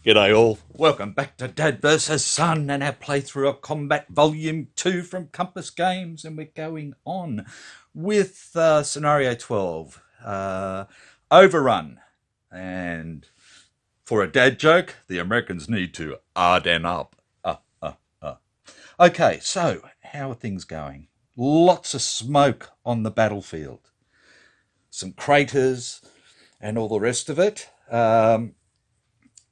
G'day all, welcome back to Dad vs Son and our playthrough of Combat Volume 2 from Compass Games, and we're going on with Scenario 12, Overrun. And for a dad joke, the Americans need to Arden up. Okay, so how are things going? Lots of smoke on the battlefield. Some craters and all the rest of it.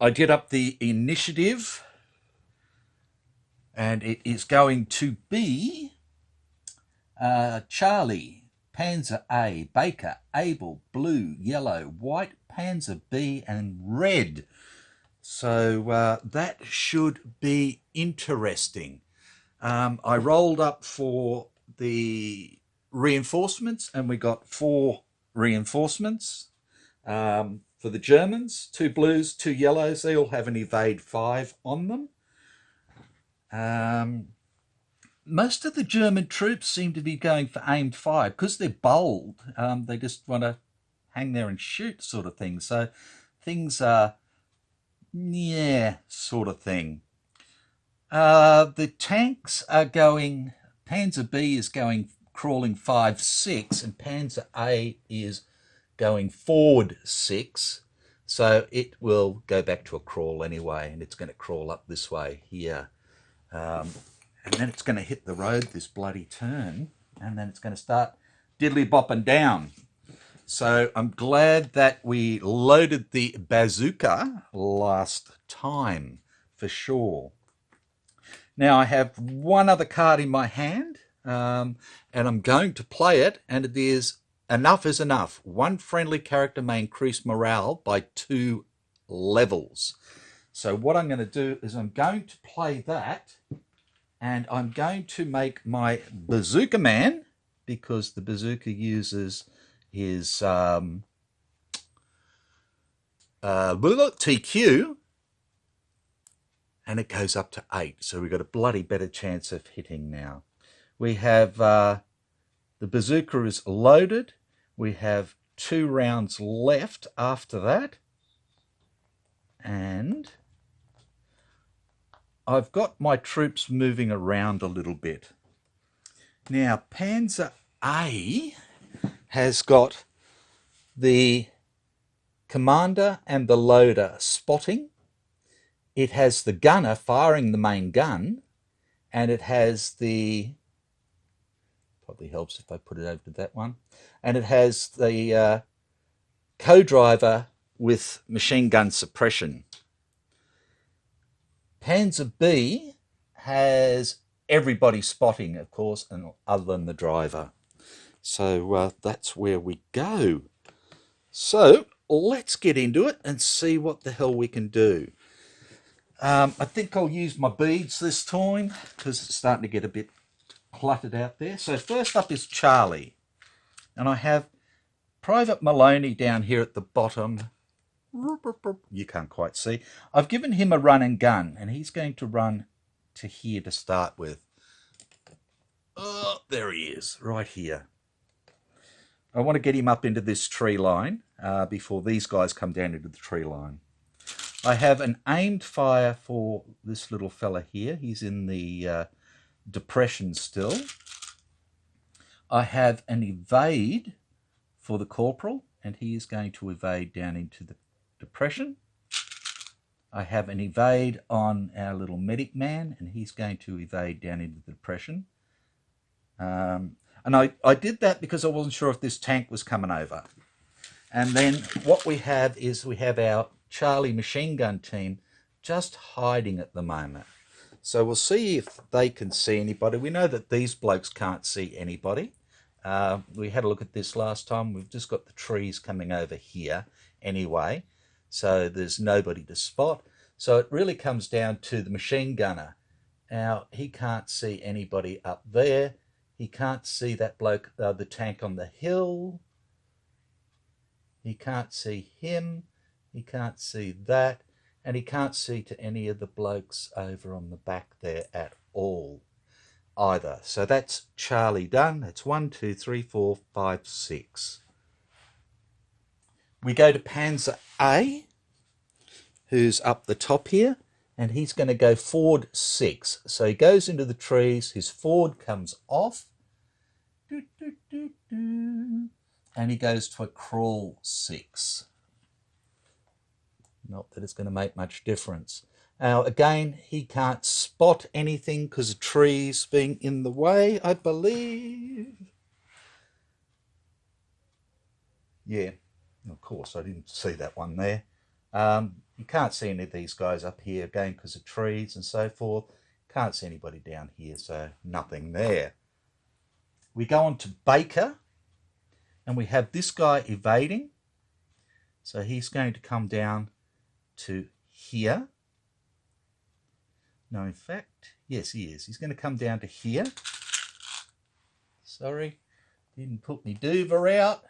I did up the initiative, and it is going to be Charlie, Panzer A, Baker, Abel, blue, yellow, white, Panzer B, and red. So that should be interesting. I rolled up for the reinforcements, and we got 4 reinforcements. For the Germans, 2 blues, 2 yellows. They all have an evade 5 on them. Most of the German troops seem to be going for aimed fire because they're bold. They just want to hang there and shoot, sort of thing. So things are, yeah, sort of thing. The tanks are going, Panzer B is going crawling 5-6, and Panzer A is going forward 6, so it will go back to a crawl anyway, and it's going to crawl up this way here, and then it's going to hit the road this bloody turn, and then it's going to start diddly bopping down. So I'm glad that we loaded the bazooka last time for sure. Now I have one other card in my hand, and I'm going to play it, and it is enough is enough. 1 friendly character may increase morale by 2 levels. So what I'm going to do is I'm going to play that, and I'm going to make my bazooka man, because the bazooka uses his TQ, and it goes up to 8. So we've got a bloody better chance of hitting now. We have the bazooka is loaded. We have 2 rounds left after that. And I've got my troops moving around a little bit. Now, Panzer A has got the commander and the loader spotting. It has the gunner firing the main gun. And it has the... probably helps if I put it over to that one. And it has the co-driver with machine gun suppression. Panzer B has everybody spotting, of course, and other than the driver. So that's where we go. So let's get into it and see what the hell we can do. I think I'll use my beads this time because it's starting to get a bit cluttered out there. So first up is Charlie, and I have Private Maloney down here at the bottom. You can't quite see. I've given him a run and gun, and he's going to run to here to start with. Oh, there he is, right here. I want to get him up into this tree line before these guys come down into the tree line. I have an aimed fire for this little fella here. He's in the depression still. I have an evade for the corporal, and he is going to evade down into the depression. I have an evade on our little medic man, and he's going to evade down into the depression. And I did that because I wasn't sure if this tank was coming over. And then what we have is we have our Charlie machine gun team just hiding at the moment. So we'll see if they can see anybody. We know that these blokes can't see anybody. We had a look at this last time. We've just got the trees coming over here anyway. So there's nobody to spot. So it really comes down to the machine gunner. Now, he can't see anybody up there. He can't see that bloke, the tank on the hill. He can't see him. He can't see that. and he can't see to any of the blokes over on the back there at all either. So that's Charlie done. That's 1, 2, 3, 4, 5, 6. We go to Panzer A, who's up the top here, and he's going to go forward 6. So he goes into the trees, his forward comes off, and he goes to a crawl 6. Not that it's going to make much difference. Now, again, he can't spot anything because of trees being in the way, I believe. Yeah, of course, I didn't see that one there. You can't see any of these guys up here, again, because of trees and so forth. Can't see anybody down here, so nothing there. We go on to Baker, and we have this guy evading. So he's going to come down to here. No, in fact, yes, he is. He's going to come down to here. Sorry, didn't put me Dover out.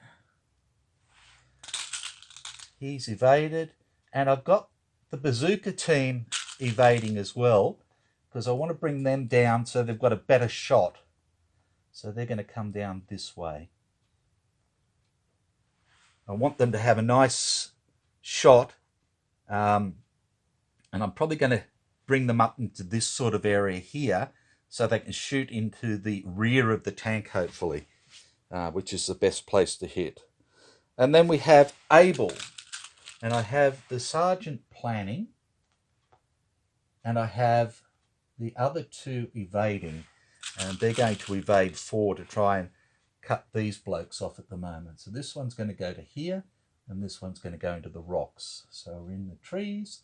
He's evaded. And I've got the bazooka team evading as well, because I want to bring them down so they've got a better shot. So they're going to come down this way. I want them to have a nice shot. And I'm probably going to bring them up into this sort of area here so they can shoot into the rear of the tank, hopefully, which is the best place to hit. And then we have Abel. And I have the sergeant planning, and I have the other two evading, and they're going to evade 4 to try and cut these blokes off at the moment. So this one's going to go to here, and this one's going to go into the rocks. So we're in the trees,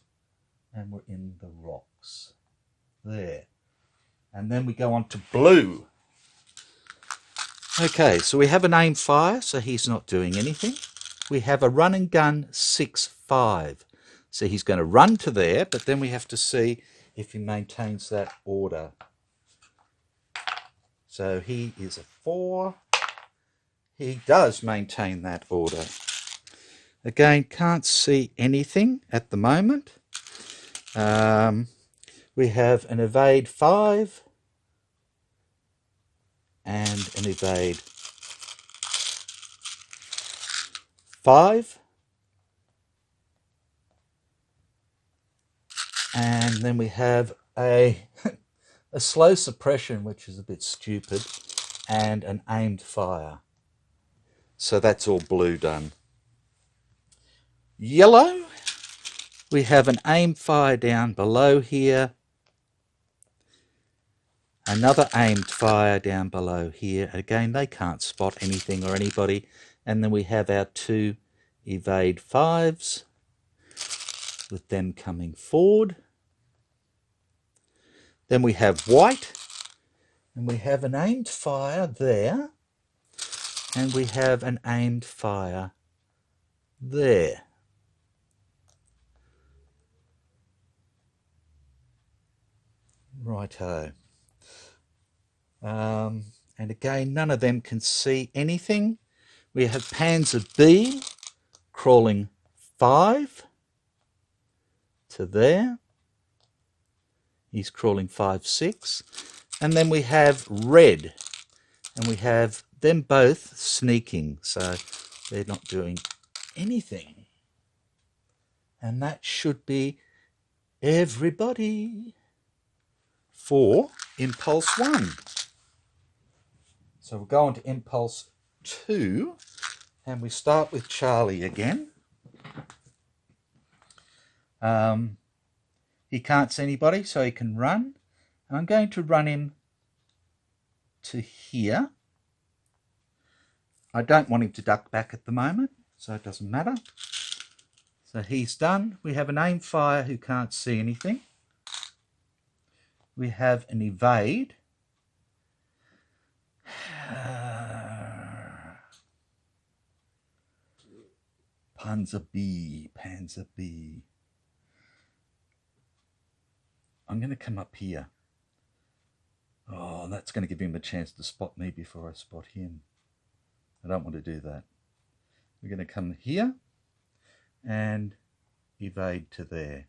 and we're in the rocks. There. And then we go on to blue. Okay, so we have an aim fire, so he's not doing anything. We have a run and gun 6-5. So he's going to run to there, but then we have to see if he maintains that order. So he is a 4. He does maintain that order. Again, can't see anything at the moment. We have an evade 5 and an evade 5. And then we have a slow suppression, which is a bit stupid, and an aimed fire. So that's all blue done. Yellow, we have an aim fire down below here. Another aimed fire down below here. Again, they can't spot anything or anybody. And then we have our 2 evade 5s with them coming forward. Then we have white, and we have an aimed fire there, and we have an aimed fire there. Righto. And again, none of them can see anything. We have Panzer B crawling 5 to there. He's crawling 5, 6. And then we have red, and we have them both sneaking, so they're not doing anything. And that should be everybody for Impulse 1. So we'll go on to Impulse 2, and we start with Charlie again. He can't see anybody, so he can run. And I'm going to run him to here. I don't want him to duck back at the moment, so it doesn't matter. So he's done. We have an aim fire who can't see anything. We have an evade. Panzer B. I'm going to come up here. Oh, that's going to give him a chance to spot me before I spot him. I don't want to do that. We're going to come here and evade to there.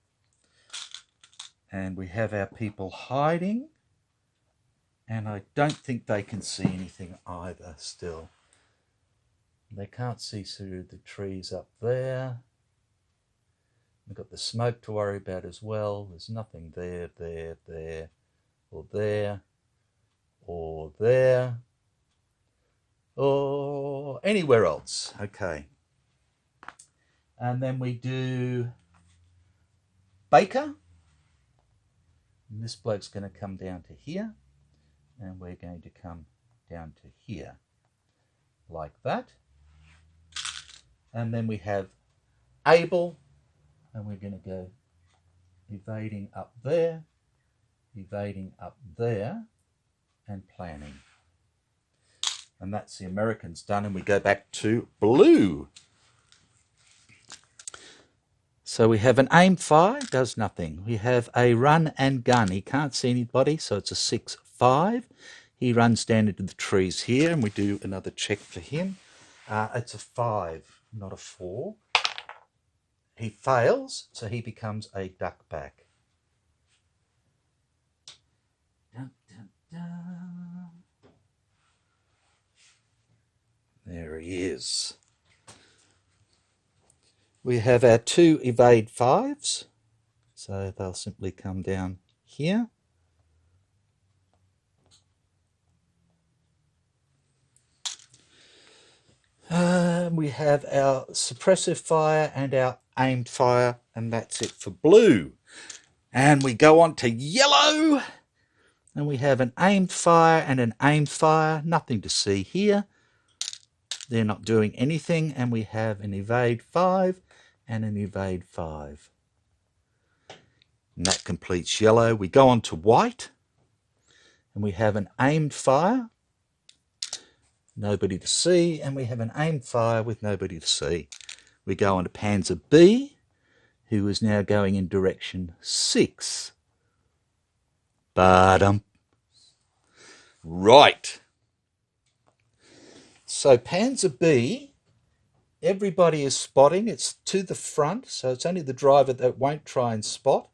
And we have our people hiding. And I don't think they can see anything either still. They can't see through the trees up there. We've got the smoke to worry about as well. There's nothing there, or there, or there, or anywhere else. Okay. And then we do Baker. And this bloke's going to come down to here. And we're going to come down to here. Like that. And then we have Abel. And we're going to go evading up there, evading up there, and planning. And that's the Americans done, and we go back to blue. So we have an aim fire, does nothing. We have a run and gun. He can't see anybody, so it's a 6-5. He runs down into the trees here, and we do another check for him. It's a 5, not a 4. He fails, so he becomes a duck back. Dun, dun, dun. There he is. We have our 2 evade 5s, so they'll simply come down here. We have our suppressive fire and our aimed fire, and that's it for blue. And we go on to yellow, and we have an aimed fire and an aimed fire. Nothing to see here. They're not doing anything, and we have an evade 5 and an evade 5. And that completes yellow. We go on to white, and we have an aimed fire, nobody to see, and we have an aimed fire with nobody to see. We go on to Panzer B, who is now going in direction 6. Right. So Panzer B, everybody is spotting. It's to the front, so it's only the driver that won't try and spot.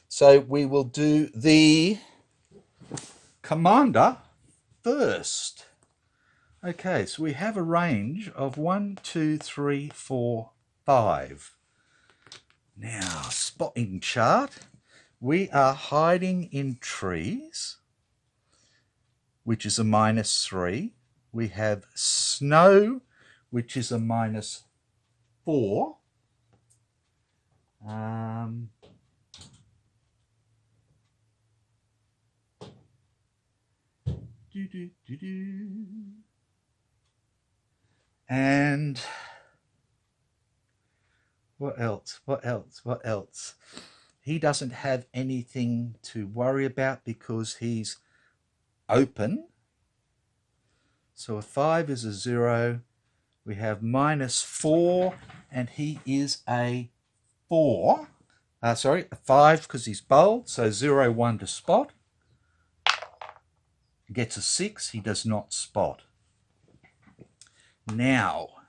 So we will do the commander first. Okay, so we have a range of 1, 2, 3, 4, 5. Now, spotting chart. We are hiding in trees, which is a -3. We have snow, which is a -4. And what else? What else? What else? He doesn't have anything to worry about because he's open. So a 5 is a 0. We have -4, and he is a 4. Sorry, a 5 because he's bold. So 0, 1 to spot. Gets a 6. He does not spot. Now,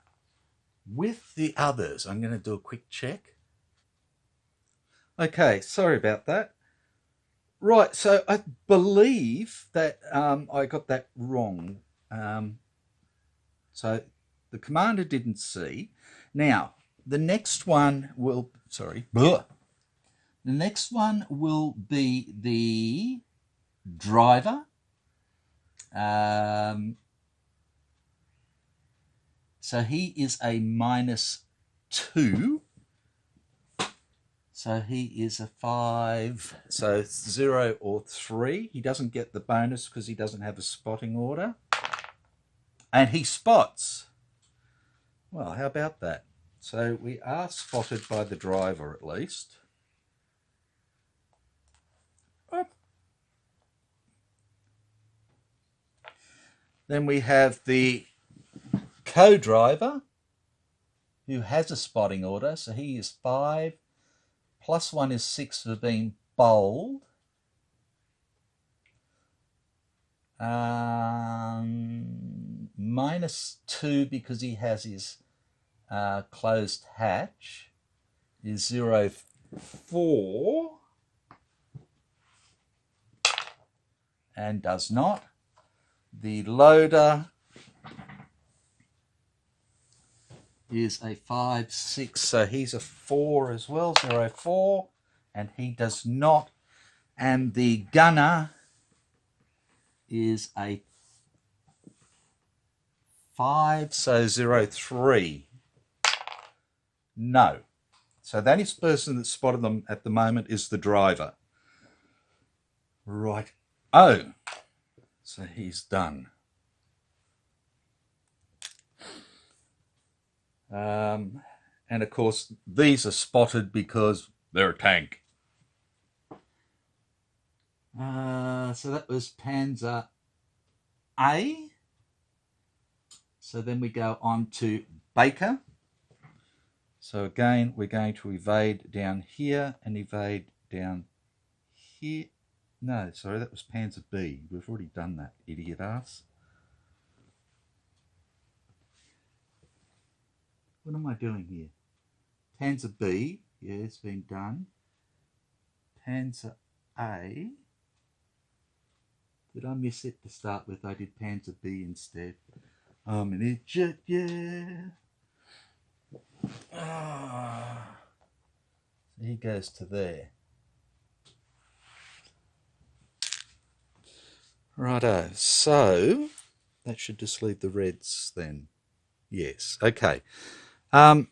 with the others, I'm going to do a quick check. Okay, sorry about that. Right, so I believe that I got that wrong. So the commander didn't see. Now, the next one will, the next one will be the driver. So he is a -2. So he is a 5. So 0 or 3. He doesn't get the bonus because he doesn't have a spotting order. And he spots. Well, how about that? So we are spotted by the driver at least. Then we have the co-driver who has a spotting order. So he is 5. +1 is 6 for being bold. -2 because he has his closed hatch is 0, 4. and does not. The loader is a 5, 6, so he's a 4 as well, 0, 4, and he does not. And the gunner is a 5, so 0, 3. No. So the only person that spotted them at the moment is the driver. Right. Oh, so he's done. And of course, these are spotted because they're a tank. So that was Panzer A. So then we go on to Baker. So again, we're going to evade down here and evade down here. No, sorry, that was Panzer B. We've already done that, idiot ass. What am I doing here? Panzer B, yeah, it's been done. Panzer A. Did I miss it to start with? I did Panzer B instead. I'm an idiot, yeah. So he goes to there. Righto, so that should just leave the reds then. Yes, okay. Now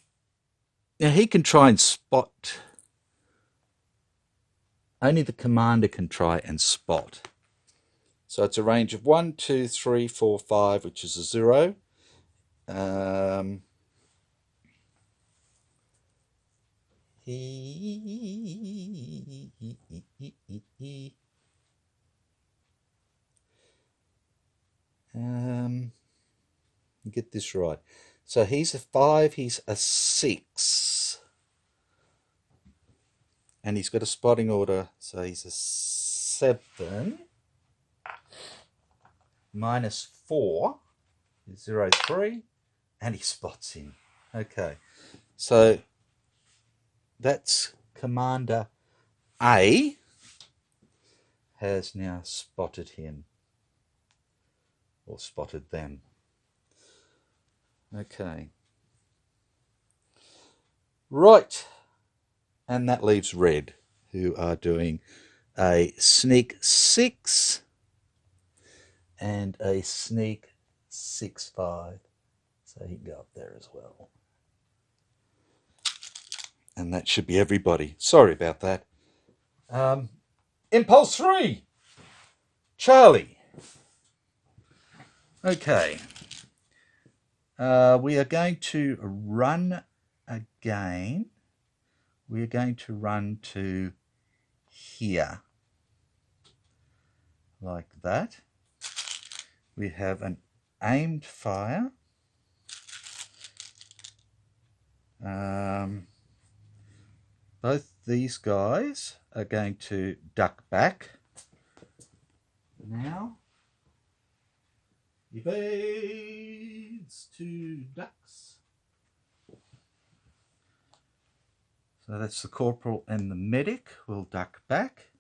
he can try and spot. Only the commander can try and spot. So it's a range of 1, 2, 3, 4, 5, which is a 0. Get this right. So he's a 5, he's a 6. And he's got a spotting order, so he's a 7. Minus 4 is 0, 3. And he spots him. Okay. So that's Commander A has now spotted him. Or spotted them. Okay. Right. And that leaves red, who are doing a sneak 6 and a sneak 6, 5. So he can go up there as well. And that should be everybody. Sorry about that. Impulse 3. Charlie. Okay. We are going to run again. We are going to run to here. Like that. We have an aimed fire. Both these guys are going to duck back. Now, evades 2 ducks. So that's the corporal and the medic will duck back.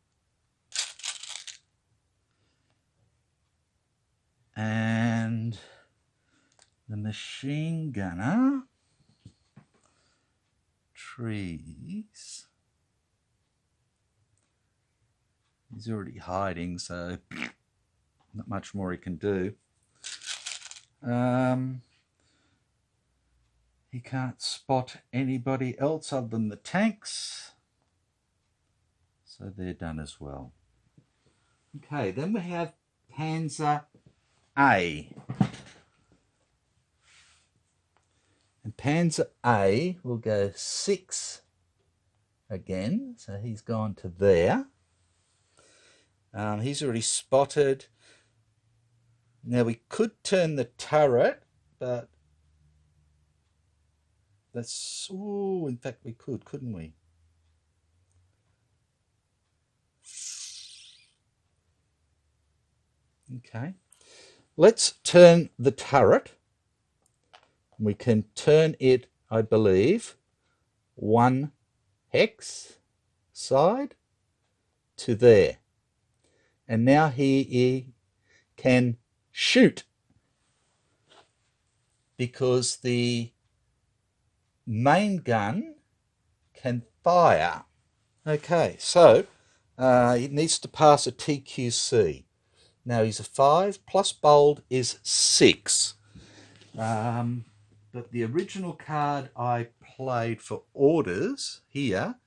And the machine gunner, trees, he's already hiding, so not much more he can do. He can't spot anybody else other than the tanks, so they're done as well. Okay, then we have Panzer A. And Panzer A will go 6 again, so he's gone to there. He's already spotted. Now we could turn the turret, but that's, oh, in fact we could, couldn't we? Okay, let's turn the turret. We can turn it, I believe, 1 hex side to there. and now he can shoot because the main gun can fire. Okay, so he needs to pass a TQC. Now he's a 5, plus bold is 6. But the original card I played for orders here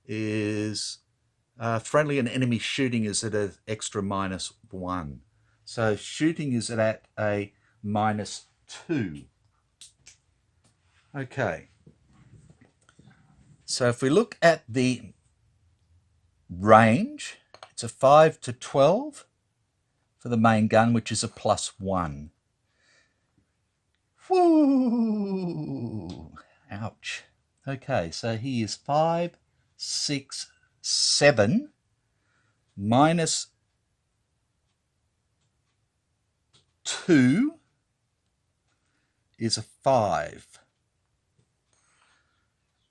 is friendly and enemy shooting is at an extra -1. So shooting is at a -2. Okay. So if we look at the range, it's a 5 to 12 for the main gun, which is a +1. Whoo! Ouch. Okay, so he is 5, 6, 7 -2 is a 5,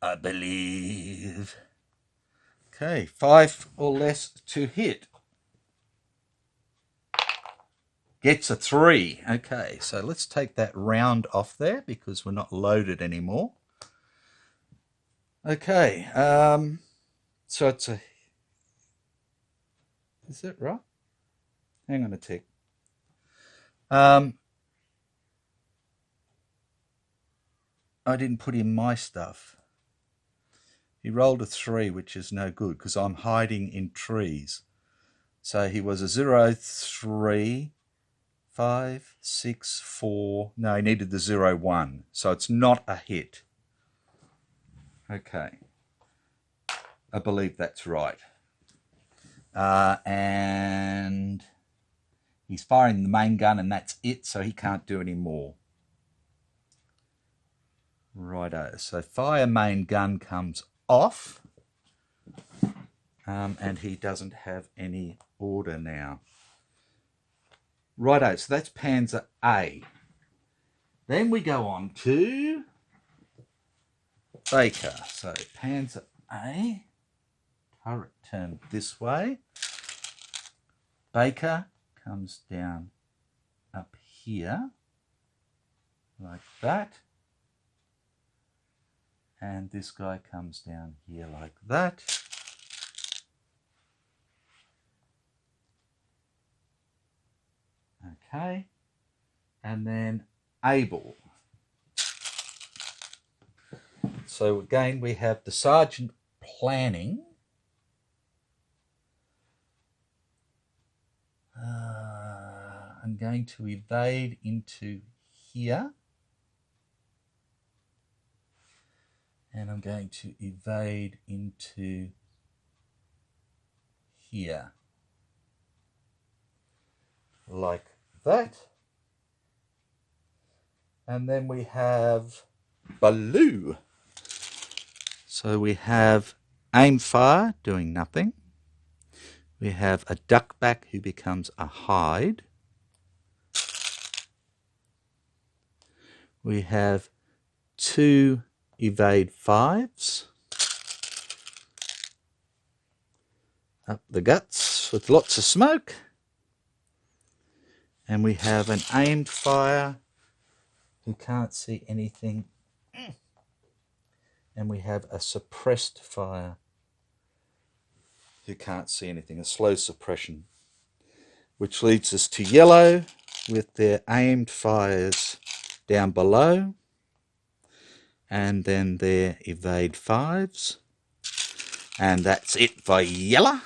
I believe. Okay, 5 or less to hit. Gets a 3. Okay, so let's take that round off there because we're not loaded anymore. Okay, so it's a... Is that right? Hang on a tick. I didn't put in my stuff. He rolled a 3, which is no good because I'm hiding in trees. So he was a 0, 3, 5, 6, 4. No, he needed the 0, 1. So it's not a hit. Okay. I believe that's right. And he's firing the main gun and that's it, so he can't do any more. Righto. So fire main gun comes off. And he doesn't have any order now. Righto, so that's Panzer A. Then we go on to Baker. So Panzer A, turret turned this way. Baker comes down up here, like that. And this guy comes down here like that. Okay, and then Able. So again, we have the sergeant planning. I'm going to evade into here. And I'm going to evade into here. Like that. And then we have Baloo. So we have aim fire doing nothing. We have a duckback who becomes a hide. We have 2 evade 5s. Up the guts with lots of smoke. And we have an aimed fire who can't see anything. And we have a suppressed fire who can't see anything, a slow suppression. Which leads us to yellow with their aimed fires down below. And then their evade 5s. And that's it for yellow.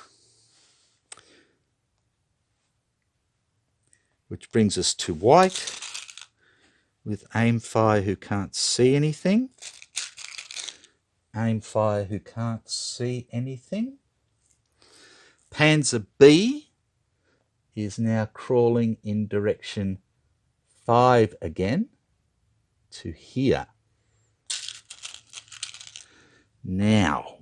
Which brings us to white with aim fire who can't see anything. Aim fire who can't see anything. Panzer B is now crawling in direction 5 again to here. Now.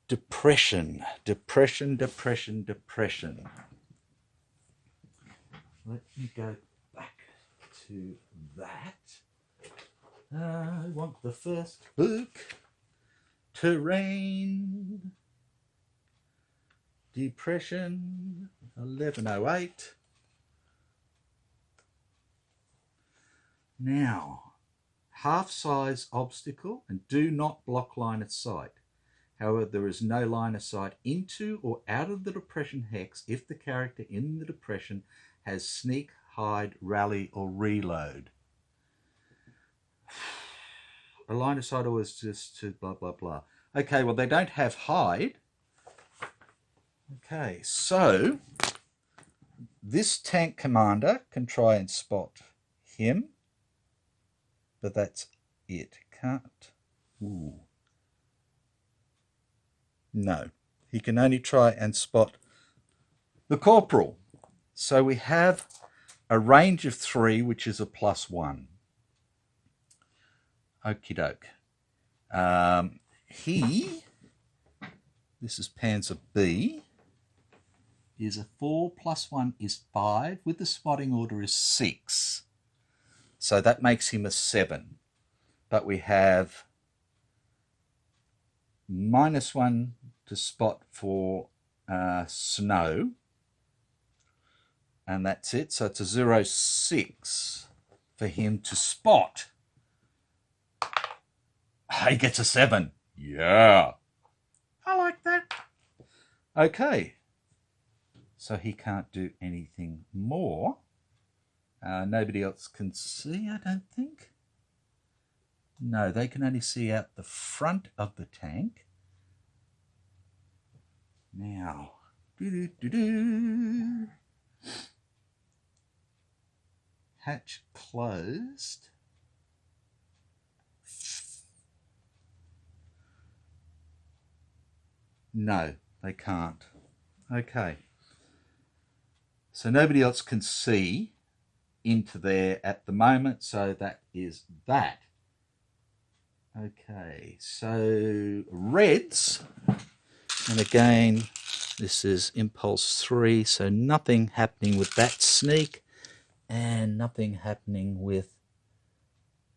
Depression. Let me go back to that. I want the first book. Terrain. Depression. 1108. Now, half-size obstacle and do not block line of sight. However, there is no line of sight into or out of the depression hex if the character in the depression has sneak, hide, rally, or reload. A line of sight always just to blah, blah, blah. Okay, well, they don't have hide. Okay, so this tank commander can try and spot him, but that's it. Can't. Ooh. No, he can only try and spot the corporal. So we have a range of 3, which is a +1. Okie doke. This is Panzer B, is a 4 +1 is 5, with the spotting order is 6. So that makes him a 7. But we have -1 to spot for snow. And that's it. So it's a 0.6 for him to spot. He gets a 7. Yeah. I like that. Okay. So he can't do anything more. Nobody else can see, I don't think. No, they can only see out the front of the tank. Now, hatch closed. No, they can't. Okay. So nobody else can see into there at the moment, so that is that. Okay, so reds, and again, this is impulse 3, so nothing happening with that sneak, and nothing happening with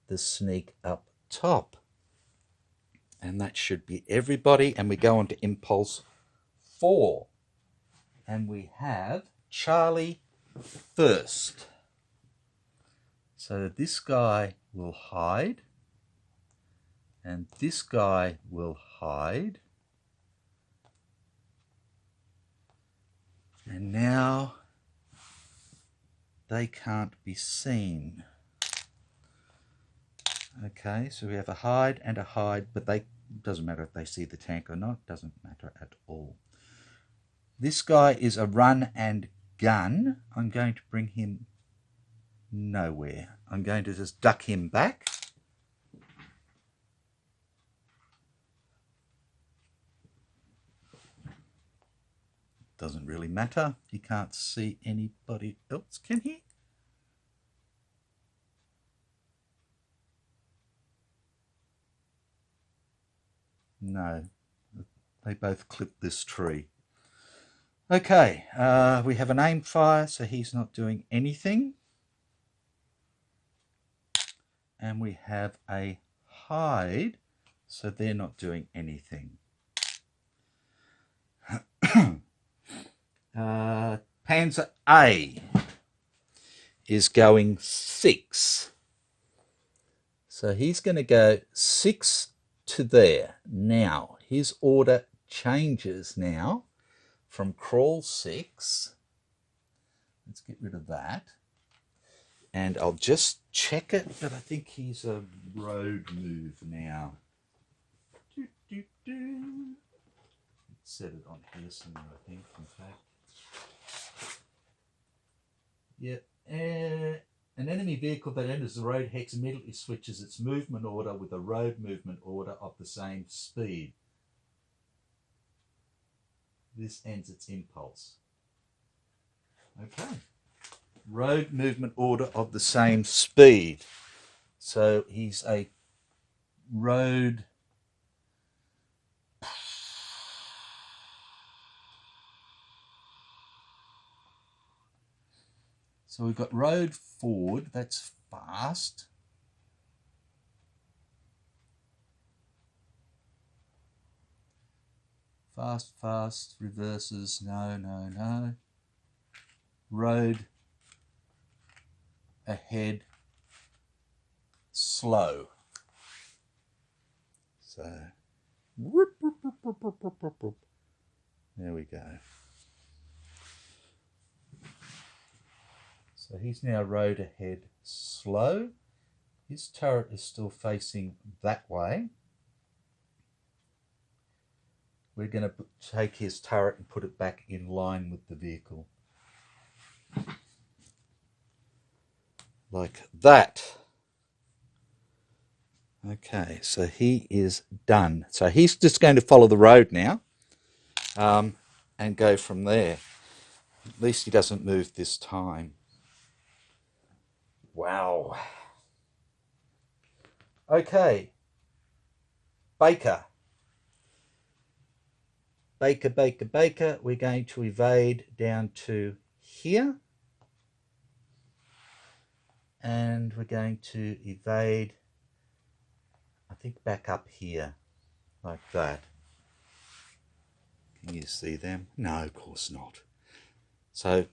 the sneak up top. And that should be everybody, and we go on to impulse 4. And we have Charlie first. So this guy will hide, and this guy will hide. And now they can't be seen. Okay, so we have a hide and a hide, but doesn't matter if they see the tank or not, doesn't matter at all. This guy is a run and gun. I'm going to bring him nowhere. I'm going to just duck him back. Doesn't really matter. He can't see anybody else, can he? No, they both clipped this tree. Okay, we have an aim fire, so he's not doing anything. And we have a hide, so they're not doing anything. Panzer A is going 6. So he's going to go 6 to there. Now, his order changes now from crawl 6. Let's get rid of that. And I'll just check it, but I think he's a road move now. Let's set it on here somewhere, I think, in fact. Yeah, an enemy vehicle that enters the road hex immediately switches its movement order with a road movement order of the same speed. This ends its impulse. Okay. Road movement order of the same speed. So he's a road. So we've got road forward, that's fast. Fast, fast, reverses, no, no, no. Road ahead, slow. So, whoop, whoop, whoop, whoop, whoop, whoop, whoop. There we go. So he's now road ahead, slow. His turret is still facing that way. We're going to take his turret and put it back in line with the vehicle. Like that. Okay, so he is done. So he's just going to follow the road now and go from there. At least he doesn't move this time. Wow. Okay. Baker. Baker, Baker, Baker. We're going to evade down to here. And we're going to evade, I think, back up here, like that. Can you see them? No, of course not. So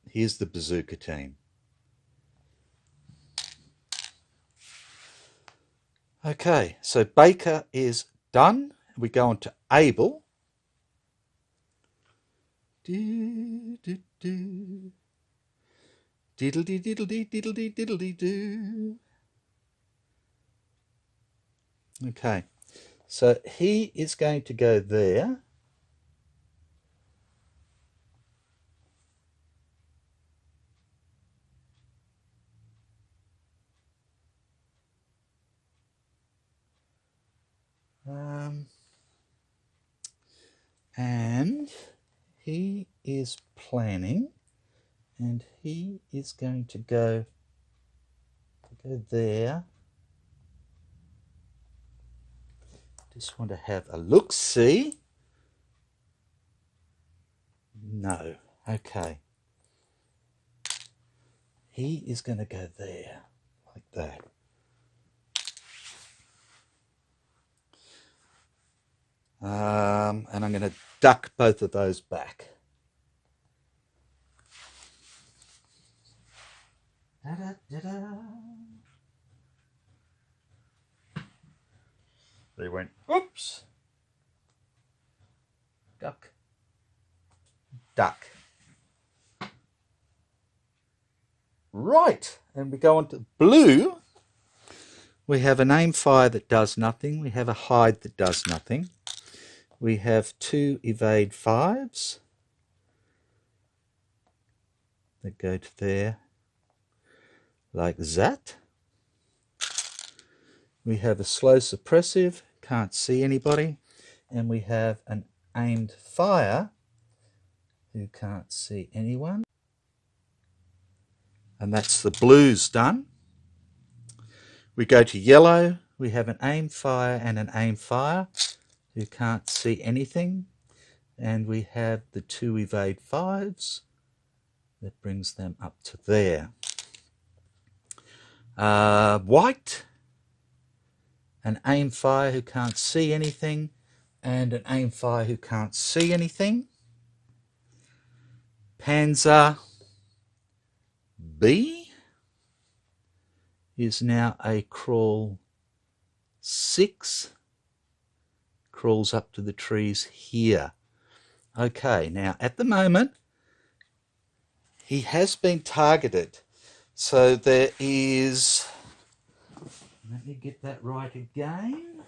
here's the bazooka team. Okay, so Baker is done. We go on to Abel. Do, do, do. Diddle-dee, diddle-dee, diddle-dee, diddle-dee, do. Okay, so he is going to go there. And he is planning, and he is going to go there. Just want to have a look-see. No. Okay. He is going to go there, like that. And I'm going to duck both of those back. Da-da-da-da. They went, oops. Duck. Duck. Right, and we go on to blue. We have an aim fire that does nothing. We have a hide that does nothing. We have 2 evade 5s that go to there, like that. We have a slow suppressive, can't see anybody. And we have an aimed fire, who can't see anyone. And that's the blues done. We go to yellow. We have an aim fire and an aim fire, who can't see anything. And we have the 2 evade 5s. That brings them up to there. White, an aim fire who can't see anything, and an aim fire who can't see anything. Panzer B is now a crawl 6, crawls up to the trees here. Okay, now at the moment, he has been targeted. So there is, let me get that right again.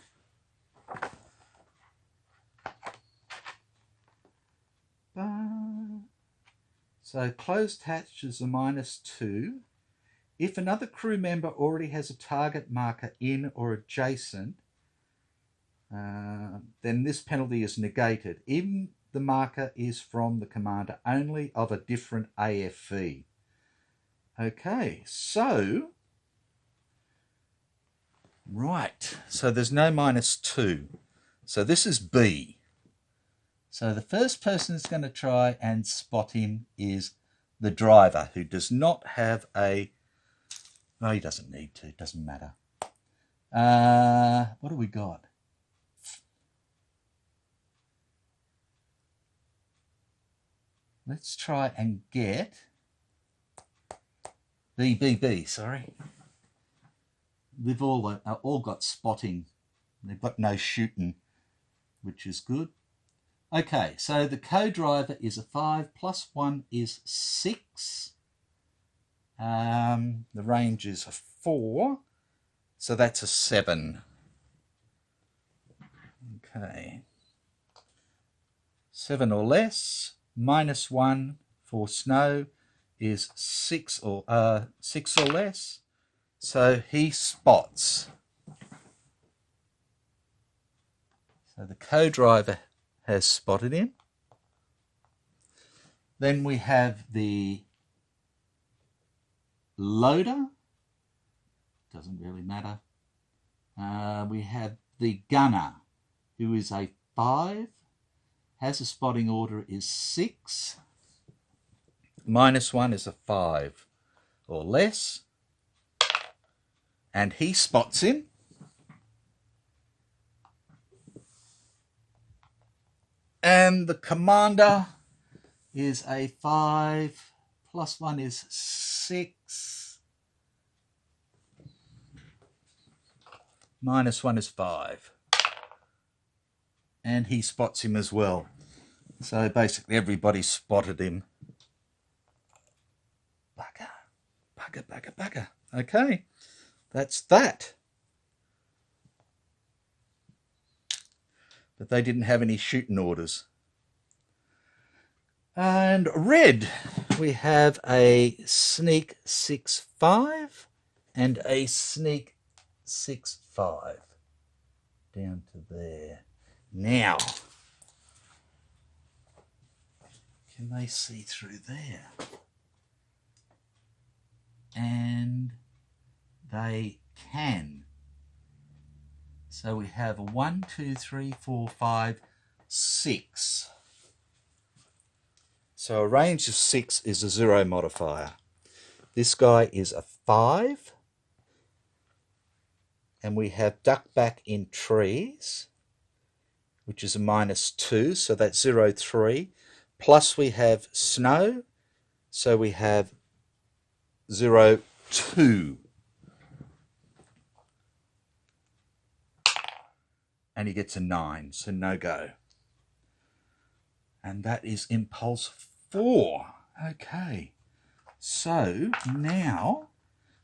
So closed hatch is a -2. If another crew member already has a target marker in or adjacent, then this penalty is negated. Even the marker is from the commander only of a different AFV. Okay, so, right, so there's no -2. So this is B. So the first person that's going to try and spot him is the driver, who does not have a, oh, he doesn't need to, it doesn't matter. What do we got? Let's try and get BBB, sorry. They've all got spotting. They've got no shooting, which is good. Okay, so the co-driver is a 5, plus 1 is 6. The range is a 4, so that's a 7. Okay. 7 or less, minus 1 for snow is 6 or less. So he spots. So the co-driver has spotted him. Then we have the loader. Doesn't really matter. We have the gunner, who is a 5. Has a spotting order is 6. Minus 1 is a 5 or less. And he spots him. And the commander is a 5, plus 1 is 6. Minus 1 is 5. And he spots him as well. So basically everybody spotted him. Bugger, bugger, bugger, bugger. Okay, that's that. But they didn't have any shooting orders. And red, we have a sneak 6-5 and a sneak 6-5 down to there. Now, can they see through there? And they can. So we have a 1, 2, 3, 4, 5, 6. So a range of 6 is a 0 modifier. This guy is a 5. And we have duck back in trees, which is a -2, so that's 0, 3. Plus we have snow, so we have 0, 2. And he gets a 9, so no go. And that is impulse 4. Okay, so now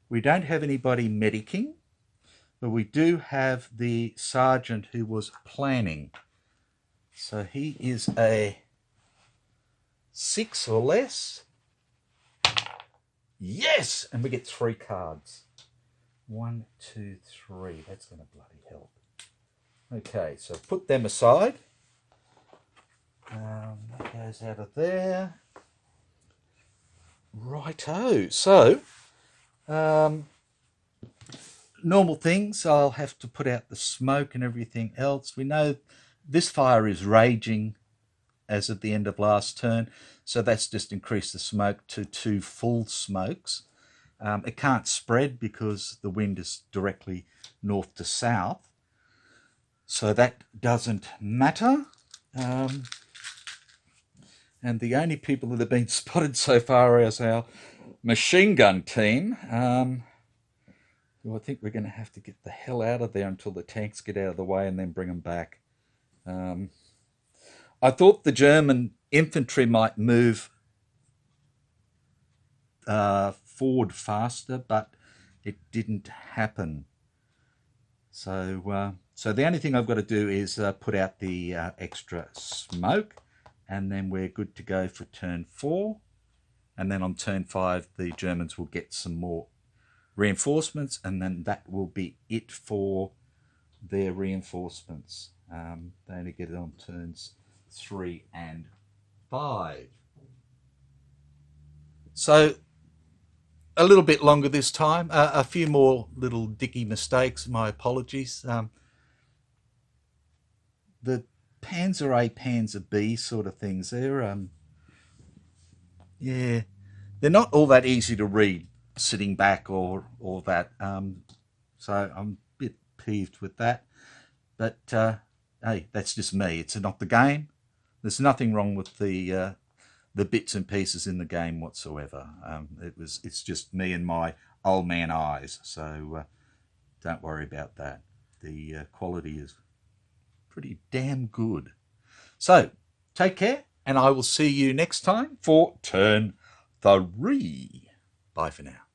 we don't have anybody medicing, but we do have the sergeant who was planning. So he is a 6 or less. Yes! And we get 3 cards. 1, 2, 3. That's going to bloody help. Okay, so put them aside. That goes out of there. Righto. So, normal things. I'll have to put out the smoke and everything else. We know this fire is raging as at the end of last turn, so that's just increased the smoke to 2 full smokes. It can't spread because the wind is directly north to south, so that doesn't matter. And the only people that have been spotted so far is our machine gun team. Well, I think we're going to have to get the hell out of there until the tanks get out of the way and then bring them back. I thought the German infantry might move forward faster, but it didn't happen. So the only thing I've got to do is put out the extra smoke, and then we're good to go for turn 4. And then on turn 5, the Germans will get some more reinforcements, and then that will be it for their reinforcements. They only get it on turns 3 and 5. So a little bit longer this time. A few more little dicky mistakes. My apologies. The Panzer A, Panzer B sort of things. They're not all that easy to read sitting back or that. So I'm a bit peeved with that. But hey, that's just me. It's not the game. There's nothing wrong with the the bits and pieces in the game whatsoever. It's just me and my old man eyes, so don't worry about that. The quality is pretty damn good. So take care, and I will see you next time for turn 3. Bye for now.